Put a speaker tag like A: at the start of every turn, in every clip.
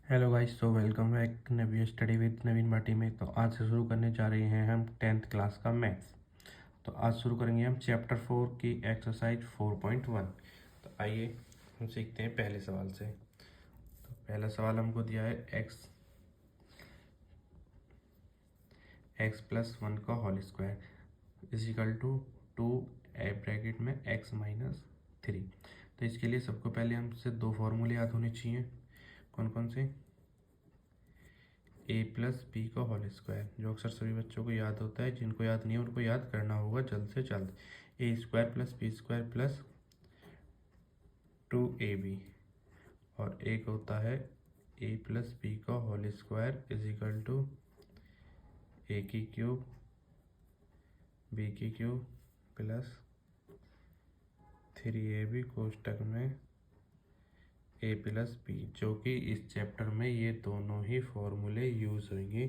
A: Hello guys, तो welcome back Navi study with Naveen Bhati में। तो आज से शुरू करने जा रहे हैं हम 10th क्लास का मैथ्स। तो आज शुरू करेंगे हम चैप्टर 4 की एक्सरसाइज 4.1। तो आइए हम सीखते हैं पहले सवाल से। तो पहला सवाल हमको दिया है एक्स प्लस 1 का whole square is equal to 2 bracket में x माइनस 3। तो इसके लिए सबको पहले हमसे दो फॉर्मूले याद होने चाहिए। कौन कौन से? ए प्लस बी का होल स्क्वायर, जो अक्सर सभी बच्चों को याद होता है। जिनको याद नहीं है उनको याद करना होगा जल्द से जल्द। A square plus B square plus 2ab। और एक होता है ए प्लस बी का whole square is equal to A की क्यूब बी की क्यूब प्लस 3ab कोष्टक में ए प्लस बी, जो कि इस चैप्टर में ये दोनों ही फॉर्मूले यूज़ होंगे।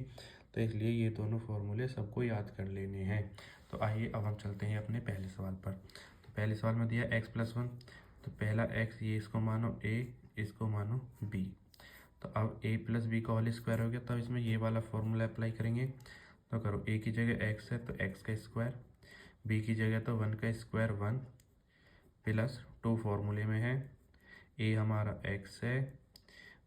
A: तो इसलिए ये दोनों फॉर्मूले सबको याद कर लेने हैं। तो आइए अब हम चलते हैं अपने पहले सवाल पर। तो पहले सवाल में दिया x प्लस 1। तो पहला x, ये इसको मानो a, इसको मानो b। तो अब a प्लस बी का होल स्क्वायर हो गया। तब इसमें ये वाला फॉर्मूला अप्लाई करेंगे। तो करो, a की जगह x है तो x का स्क्वायर, b की जगह तो 1 का स्क्वायर 1 प्लस 2 फॉर्मूले में है ए हमारा x है,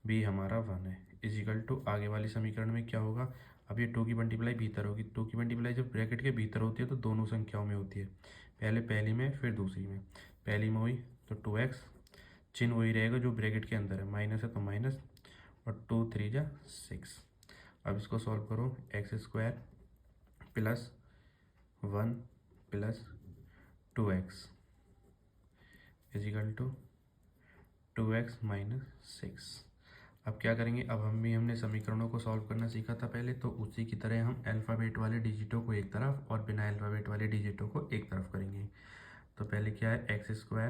A: b हमारा 1 है, इजिकल टू आगे वाली समीकरण में क्या होगा। अब ये 2 की मल्टीप्लाई भीतर होगी। 2 की मल्टीप्लाई जब ब्रैकेट के भीतर होती है तो दोनों संख्याओं में होती है। पहले पहली में फिर दूसरी में। पहली में हुई तो 2x, चिन्ह वही रहेगा जो ब्रैकेट के अंदर है, माइनस है तो माइनस, और 2 3 जा 6। अब इसको सॉल्व करो, x square plus 1 plus 2x is equal to 2x minus 6। अब क्या करेंगे, अब हमने समीकरणों को सॉल्व करना सीखा था पहले, तो उसी की तरह हम अल्फ़ाबेट वाले डिजिटों को एक तरफ और बिना अल्फ़ाबेट वाले डिजिटों को एक तरफ करेंगे। तो पहले क्या है, एक्स स्क्वायर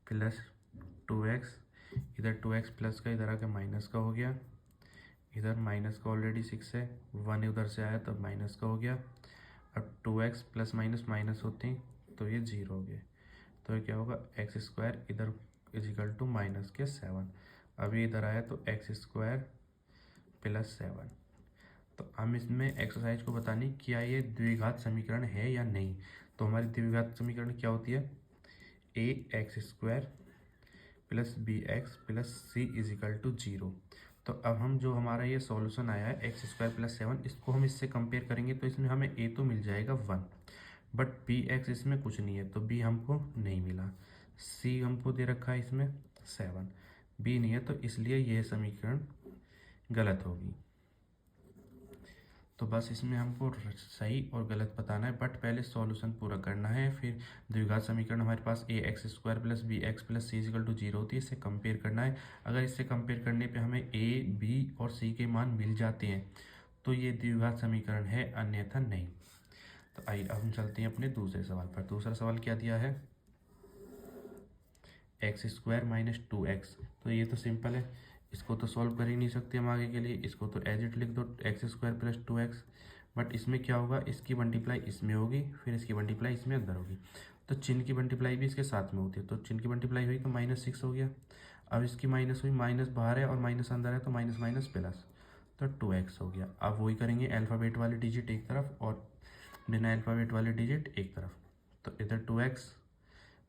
A: प्लस 2x, इधर 2x प्लस का इधर आके माइनस का हो गया, इधर माइनस का ऑलरेडी 6 है, 1 उधर से आया तो माइनस का हो गया। अब 2x प्लस माइनस माइनस होते हैं तो ये 0 हो गए। तो ये क्या होगा, एक्स स्क्वायर इधर इजिकल टू माइनस के 7। अभी इधर आया तो एक्स स्क्वायर प्लस 7। तो हम इसमें एक्सरसाइज को बताने क्या ये द्विघात समीकरण है या नहीं। तो हमारी द्विघात समीकरण क्या होती है, A X square plus B X plus C is equal to 0। तो अब हम जो हमारा ये सॉल्यूशन आया है एक्स स्क्वायर प्लस 7, इसको हम इससे कंपेयर करेंगे तो इसमें हमें ए तो मिल जाएगा 1, बट बी एक्स इसमें कुछ नहीं है तो बी हमको नहीं मिला। सी हमको दे रखा है इसमें 7, बी नहीं है, तो इसलिए यह समीकरण गलत होगी। तो बस इसमें हमको सही और गलत बताना है, बट पहले सॉल्यूशन पूरा करना है। फिर द्विघात समीकरण हमारे पास A X square plus B X plus C is equal to 0 होती है, इससे कंपेयर करना है। अगर इससे कंपेयर करने पे हमें ए बी और सी के मान मिल जाते हैं तो ये द्विघात समीकरण है, अन्यथा नहीं। तो आइए अब हम चलते हैं अपने दूसरे सवाल पर। दूसरा सवाल क्या दिया है, एक्स स्क्वायर माइनस 2x। तो ये तो सिंपल है, इसको तो सॉल्व कर ही नहीं सकते हम आगे के लिए, इसको तो एज इट लिख दो, x square plus 2x। But इसमें क्या होगा, इसकी मल्टीप्लाई इसमें होगी, फिर इसकी मल्टीप्लाई इसमें अंदर होगी। तो चिन्ह की मल्टीप्लाई भी इसके साथ में होती है, तो चिन्ह की मल्टीप्लाई हुई तो -6 हो गया। अब इसकी माइनस हुई, माइनस बाहर है और माइनस अंदर है तो माइनस माइनस प्लस, तो 2x हो गया। अब वही करेंगे, अल्फ़ाबेट वाले डिजिट एक तरफ और बिना अल्फ़ाबेट वाले डिजिट एक तरफ। तो इधर 2x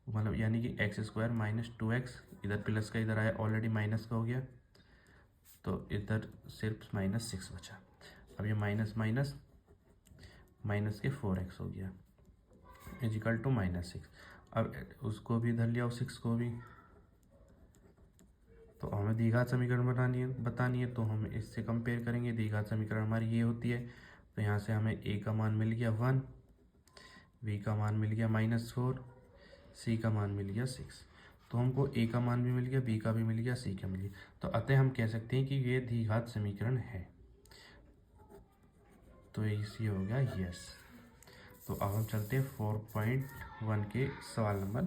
A: मतलब यानी कि एक्स स्क्वायर माइनस 2x, इधर प्लस का इधर आया ऑलरेडी माइनस का हो गया, तो इधर सिर्फ -6 बचा। अब ये माइनस माइनस माइनस के 4x हो गया इजिकल टू -6। अब उसको भी इधर लिया और 6 को भी। तो हमें द्विघात समीकरण बतानी है तो हम इससे कंपेयर करेंगे। द्विघात समीकरण हमारी ये होती है, तो यहाँ से हमें a का मान मिल गया 1, b का मान मिल गया -4, सी का मान मिल गया 6। तो हमको ए का मान भी मिल गया, बी का भी मिल गया, सी का मिल गया। तो अतः हम कह सकते हैं कि ये द्विघात समीकरण है। तो इसी हो गया यस। तो अब हम चलते हैं 4.1 के सवाल नंबर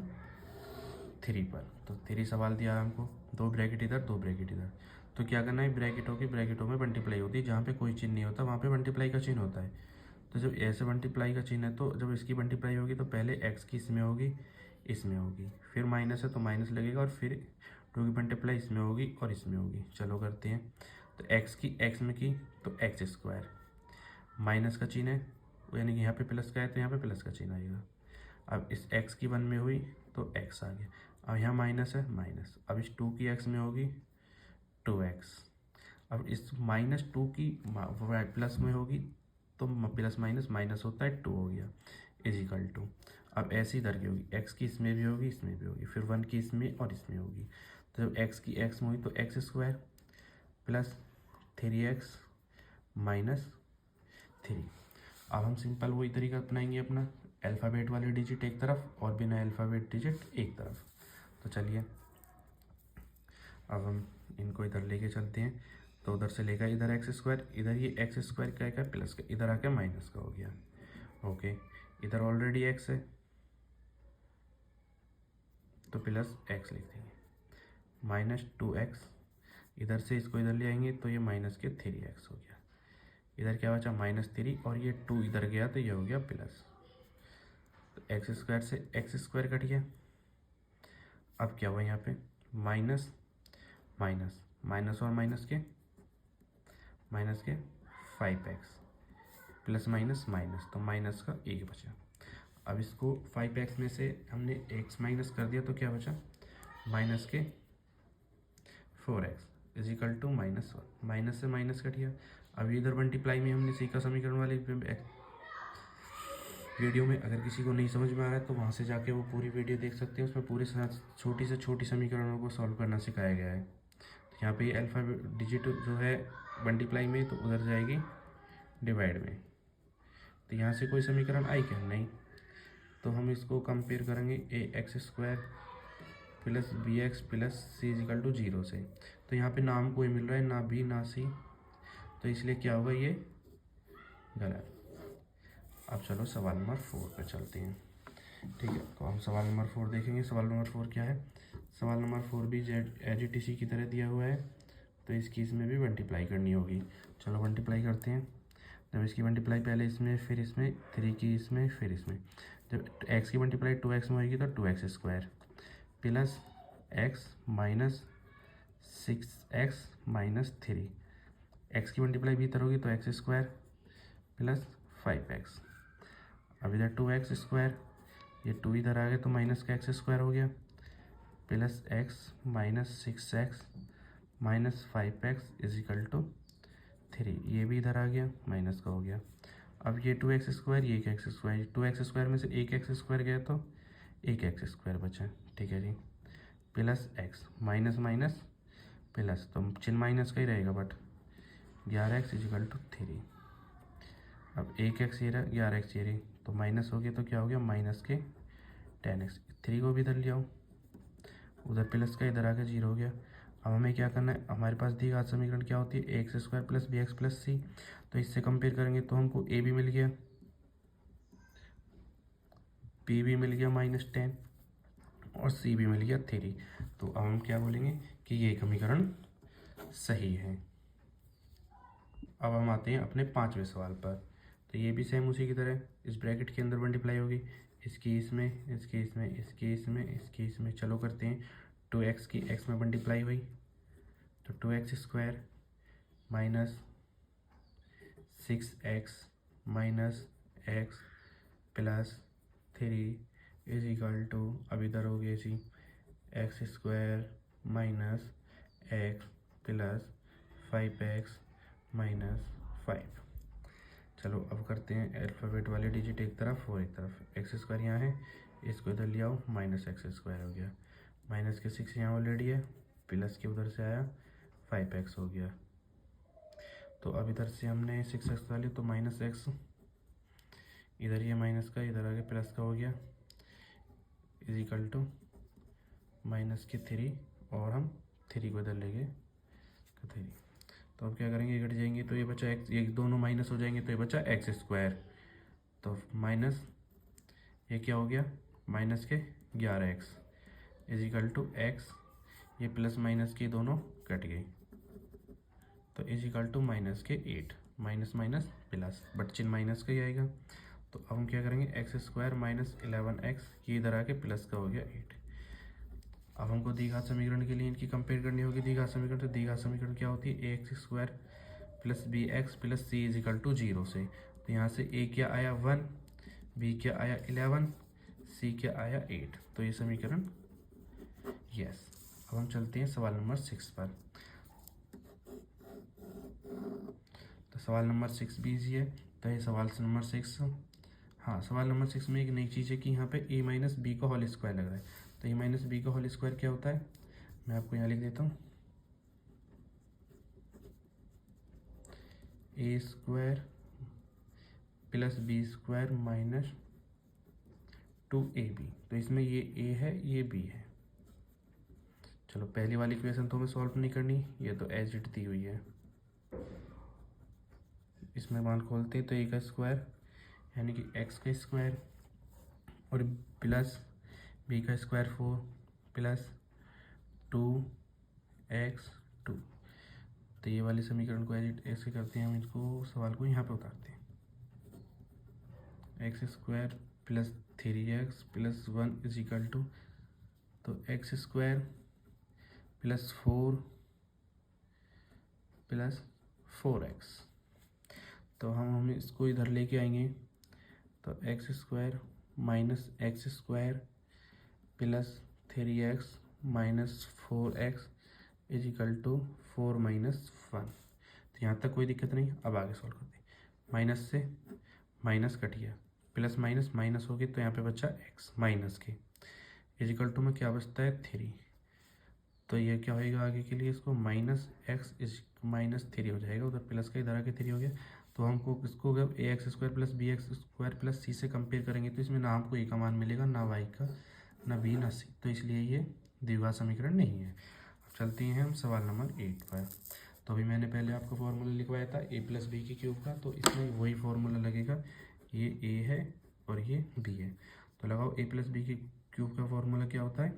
A: 3 पर। तो 3 सवाल दिया है हमको, 2 ब्रैकेट इधर 2 ब्रैकेट इधर। तो क्या करना है, ब्रैकेटों में मल्टीप्लाई होती है, जहाँ पे कोई चिन्ह नहीं होता वहाँ पे मल्टीप्लाई का चिन्ह होता है। तो जब ऐसे मल्टीप्लाई का चिन्ह है तो जब इसकी मल्टीप्लाई होगी तो पहले एक्स की इसमें होगी, इसमें होगी, फिर माइनस है तो माइनस लगेगा और फिर 2 की मल्टीप्लाई इसमें होगी और इसमें होगी। चलो करते हैं। तो x की x में की तो एक्स स्क्वायर, माइनस का चिन्ह है यानी कि यहाँ पे प्लस का है तो यहाँ पे प्लस का चिन्ह आएगा। अब इस x की 1 में हुई तो x आ गया। अब यहाँ माइनस है माइनस, अब इस 2 की x में होगी 2x। अब इस -2 की प्लस में होगी तो प्लस माइनस माइनस होता है 2 हो गया इजिकल टू। अब ऐसी इधर की होगी, x की इसमें भी होगी इसमें भी होगी, फिर 1 की इसमें और इसमें होगी। तो जब x की x में हुई तो X square plus 3x minus 3। अब हम सिंपल वही तरीका अपनाएंगे अपना, अल्फ़ाबेट वाले डिजिट एक तरफ और बिना अल्फ़ाबेट डिजिट एक तरफ। तो चलिए अब हम इनको इधर लेके चलते हैं। तो उधर से लेकर इधर एक्स स्क्वायर, इधर ये एक्स स्क्वायर क्या है प्लस का, इधर आके माइनस का हो गया। ओके, इधर ऑलरेडी एक्स है तो प्लस एक्स लिख देंगे, -2x। इधर से इसको इधर ले आएंगे तो ये माइनस के 3x हो गया। इधर क्या बचा -3 और ये 2 इधर गया तो ये हो गया प्लस। तो एक्स स्क्वायर से एक्स स्क्वायर कट गया। अब क्या हुआ यहाँ पे माइनस माइनस माइनस और माइनस के 5x प्लस माइनस माइनस तो माइनस का 1 बचा। अब इसको 5x में से हमने x माइनस कर दिया तो क्या बचा माइनस के 4x इजिकल टू -1। माइनस से माइनस कट गया। अब इधर मल्टीप्लाई में हमने सीखा समीकरण वाले वीडियो में, अगर किसी को नहीं समझ में आ रहा है तो वहाँ से जाके वो पूरी वीडियो देख सकते हैं। उसमें पूरे साथ छोटी से छोटी समीकरणों को सॉल्व करना सिखाया गया है। तो यहाँ पे अल्फ़ाबेट डिजिट जो है मल्टीप्लाई में तो उधर जाएगी डिवाइड में। तो यहाँ से कोई समीकरण आई क्या, नहीं। तो हम इसको कंपेयर करेंगे ax² plus bx plus c is equal to 0 से। तो यहाँ पे नाम कोई मिल रहा है ना b ना c, तो इसलिए क्या होगा ये गलत। अब चलो सवाल नंबर 4 पे चलते हैं। ठीक है, तो हम सवाल नंबर 4 देखेंगे। सवाल नंबर 4 क्या है, सवाल नंबर 4 भी एज की तरह दिया हुआ है तो इसकी इसमें भी मल्टीप्लाई करनी होगी। चलो मल्टीप्लाई करते हैं। जब इसकी मल्टीप्लाई पहले इसमें फिर इसमें, 3 की इसमें फिर इसमें, जब x की मल्टीप्लाई 2x में होगी तो 2x square plus x minus 6x minus 3। x की मल्टीप्लाई भी इधर होगी तो x स्क्वायर प्लस 5x। अब इधर 2x स्क्वायर, ये 2 इधर आ गया तो माइनस का x स्क्वायर हो गया plus x minus 6x minus 5x is equal to 3। ये भी इधर आ गया माइनस का हो गया। अब ये 2x स्क्वायर ये 1x स्क्वायर, 2x स्क्वायर में से 1x स्क्वायर गया तो 1x स्क्वायर बचा। ठीक है जी, plus x minus minus plus, तो चिन्ह माइनस का ही रहेगा बट 11x इजिकल टू 3। अब 1x ये रहा 11x ये रही तो माइनस हो गया तो क्या हो गया माइनस के 10x। 3 को भी इधर ले आओ, उधर प्लस का इधर आके 0 हो गया। अब हमें क्या करना है, हमारे पास दी घात समीकरण क्या होती है ax square plus bx plus c। तो इससे कंपेयर करेंगे तो हमको a भी मिल गया, b भी मिल गया -10 और c भी मिल गया 3। तो अब हम क्या बोलेंगे कि ये समीकरण सही है। अब हम आते हैं अपने 5वें सवाल पर। तो ये भी सेम उसी की तरह इस ब्रैकेट के अंदर मल्टीप्लाई होगी, इसकी इसमें इसकी इसमें इसकी इसमें इसकी इसमें। चलो करते हैं। 2x की x में मल्टीप्लाई हुई तो 2x square minus 6x minus x plus 3 is equal to, अब इधर हो गई सी x square minus x plus 5x minus 5। चलो अब करते हैं अल्फ़ाबेट वाले डिजिट एक तरफ और एक तरफ। एक्स स्क्वायर यहाँ है, इसको इधर ले आओ माइनस एक्स स्क्वायर हो गया, माइनस के 6 यहाँ ऑलरेडी है, प्लस के उधर से आया 5x हो गया। तो अब इधर से हमने 6x डाली तो माइनस एक्स, इधर ये माइनस का इधर आगे प्लस का हो गया इज इक्वल टू माइनस के 3 और हम 3 को इधर लेंगे 3। तो अब क्या करेंगे, घट जाएंगे तो ये बचा x, ये दोनों माइनस हो जाएंगे तो ये बचा एक्स स्क्वायर। तो माइनस ये क्या हो गया माइनस के 11x is equal to x, ये प्लस माइनस की दोनों कट गई तो इज इक्वल टू माइनस के 8, माइनस माइनस प्लस बट चिन्ह माइनस का ही आएगा। तो अब हम क्या करेंगे एक्स स्क्वायर माइनस 11x, ये इधर आके प्लस का हो गया 8। अब हमको द्विघात समीकरण के लिए इनकी कंपेयर करनी होगी द्विघात समीकरण। तो द्विघात समीकरण क्या होती है, ax² plus bx plus c is equal to 0 से। तो यहाँ से a क्या आया 1, b क्या आया 11, c क्या आया 8। तो ये समीकरण यस। अब हम चलते हैं सवाल नंबर 6 पर। तो सवाल नंबर 6 भी इजी है। तो ये सवाल नंबर 6, हाँ सवाल नंबर 6 में एक नई चीज़ है कि यहाँ पे a माइनस बी का होल स्क्वायर लग रहा है। तो a माइनस बी का होल स्क्वायर क्या होता है, मैं आपको यहाँ लिख देता हूँ, a square plus B square minus 2ab। तो इसमें ये a है ये b है। चलो पहली वाली इक्वेशन तो हमें सॉल्व नहीं करनी, ये तो एज इट दी हुई है। इसमें मान खोलते हैं तो a का स्क्वायर यानी कि x का स्क्वायर और प्लस b का स्क्वायर 4 प्लस 2x2। तो ये वाले समीकरण को ऐसे करते हैं, हम इसको सवाल को यहाँ पे उतारते हैं। एक्स स्क्वायर प्लस 3x प्लस 1 इज इक्वल टू, तो X square plus 4 plus 4x। तो हम इसको इधर लेके आएंगे तो X square minus X square plus 3x minus 4x is equal to 4 minus 1। तो यहाँ तक कोई दिक्कत नहीं। अब आगे सॉल्व करते हैं। माइनस से माइनस कट गया, प्लस माइनस माइनस हो गई, तो यहाँ पे बचा x माइनस के इज इक्वल टू में क्या बचता है 3। तो ये क्या होएगा आगे के लिए, इसको माइनस एक्स इज माइनस 3 हो जाएगा, उधर प्लस का इधर आके 3 हो गया। तो हमको इसको जब A X square plus B X square plus C से कंपेयर करेंगे तो इसमें ना हमको ए का मान मिलेगा, ना वाई का, ना बी, ना सी। तो इसलिए ये द्विघात समीकरण नहीं है। अब चलते हैं हम सवाल नंबर 8 पर। तो अभी मैंने पहले आपको फॉर्मूला लिखवाया था a प्लस बी की क्यूब का, तो इसमें वही फॉर्मूला लगेगा। ये a है और ये b है। तो लगाओ a प्लस बी की क्यूब का फॉर्मूला क्या होता है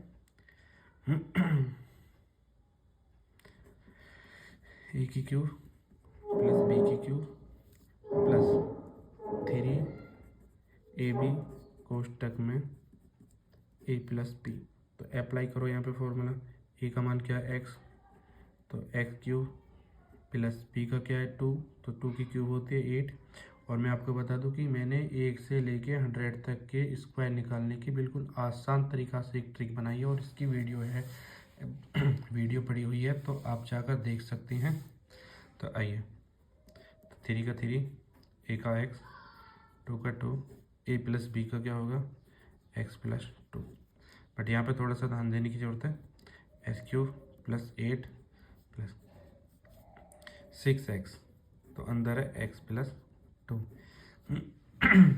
A: a की क्यूब प्लस b की क्यूब प्लस 3ab कोष्टक में a प्लस बी। तो अप्लाई करो यहाँ पे फॉर्मूला। a का मान क्या है x, तो x क्यूब प्लस b का क्या है 2, तो 2 की क्यूब होती है 8। और मैं आपको बता दूं कि मैंने 1 से लेके 100 तक के स्क्वायर निकालने की बिल्कुल आसान तरीका से एक ट्रिक बनाई है, और इसकी वीडियो है वीडियो पड़ी हुई है, तो आप जाकर देख सकते हैं। तो आइए, तो 3 का 3, a का x, 2 का 2, a प्लस b का क्या होगा x प्लस 2। बट यहाँ पे थोड़ा सा ध्यान देने की ज़रूरत है। X cube plus 8 plus 6x, तो अंदर है x प्लस 2।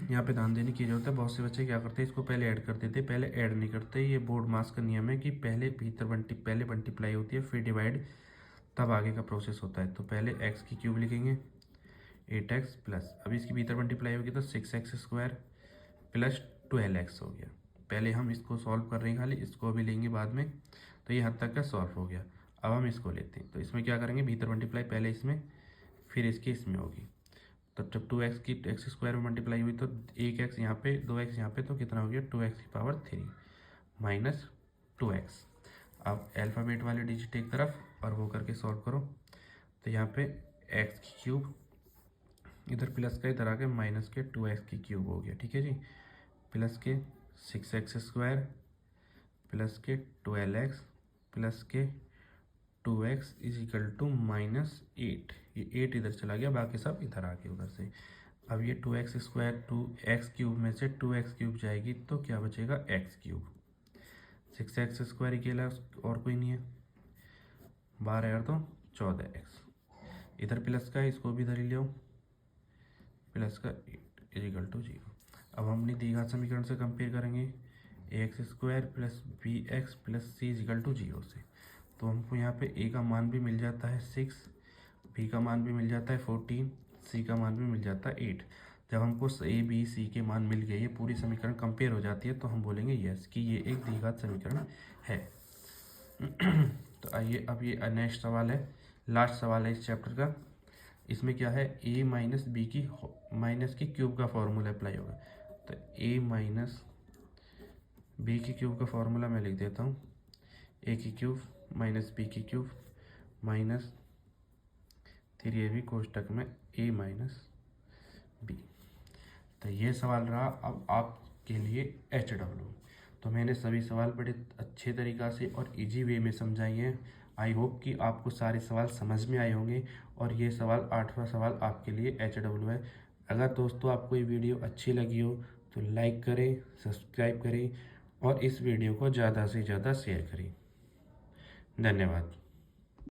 A: यहाँ पे ध्यान देने की जरूरत है। बहुत से बच्चे क्या करते हैं, इसको पहले ऐड कर देते, पहले ऐड नहीं करते। ये बोर्ड मास का नियम है कि पहले पहले मल्टीप्लाई होती है, फिर डिवाइड, तब आगे का प्रोसेस होता है। तो पहले x की क्यूब लिखेंगे 8x प्लस, अभी इसकी भीतर मल्टीप्लाई होगी तो 6x स्क्वायर प्लस 12x हो गया। पहले हम इसको सॉल्व कर रहे हैं, खाली इसको भी लेंगे बाद में। तो ये हद तक का सॉल्व हो गया। अब हम इसको लेते हैं, तो इसमें क्या करेंगे, भीतर मल्टीप्लाई पहले इसमें फिर इसकी इसमें होगी। तो जब 2x की एक्स स्क्वायर में मल्टीप्लाई हुई तो 1x यहाँ पे 2x यहाँ पे, तो कितना हो गया 2x की पावर 3 माइनस 2x। अब अल्फ़ाबेट वाले डिजिट एक तरफ और वो करके सॉल्व करो। तो यहाँ पे x की क्यूब, इधर प्लस का इधर आके माइनस के 2x की क्यूब हो गया, ठीक है जी। प्लस के 6x स्क्वायर प्लस के 12x प्लस के 2x is equal to minus 8। ये 8 इधर चला गया, बाकी सब इधर आ गए उधर से। अब ये 2x स्क्वायर 2x क्यूब में से 2x क्यूब जाएगी तो क्या बचेगा x क्यूब। 6x स्क्वायर अकेला और कोई नहीं है, 12 और तो 14x। इधर प्लस का है, इसको भी इधर ही ले आओ, प्लस का 8 इज इक्वल टू 0। अब हम अपनी द्विघात समीकरण से कंपेयर करेंगे ax square plus bx plus c is equal to 0 से। तो हमको यहाँ पे a का मान भी मिल जाता है 6, b का मान भी मिल जाता है 14, c का मान भी मिल जाता है 8। जब हमको a b c के मान मिल गए, ये पूरी समीकरण कंपेयर हो जाती है, तो हम बोलेंगे यस कि ये एक द्विघात समीकरण है। तो आइए अब ये नेक्स्ट सवाल है, लास्ट सवाल है इस चैप्टर का। इसमें क्या है, a माइनस बी की माइनस की क्यूब का फॉर्मूला अप्लाई होगा। तो a माइनस बी की क्यूब का फॉर्मूला मैं लिख देता हूँ, ए की क्यूब माइनस बी की क्यूब माइनस 3ab कोष्टक में a माइनस बी। तो ये सवाल रहा अब आपके लिए HW। तो मैंने सभी सवाल बड़े अच्छे तरीक़ा से और इजी वे में समझाए हैं। आई होप कि आपको सारे सवाल समझ में आए होंगे और ये सवाल 8वां सवाल आपके लिए HW है। अगर दोस्तों आपको ये वीडियो अच्छी लगी हो तो लाइक करें, सब्सक्राइब करें और इस वीडियो को ज़्यादा से ज़्यादा शेयर करें। धन्यवाद।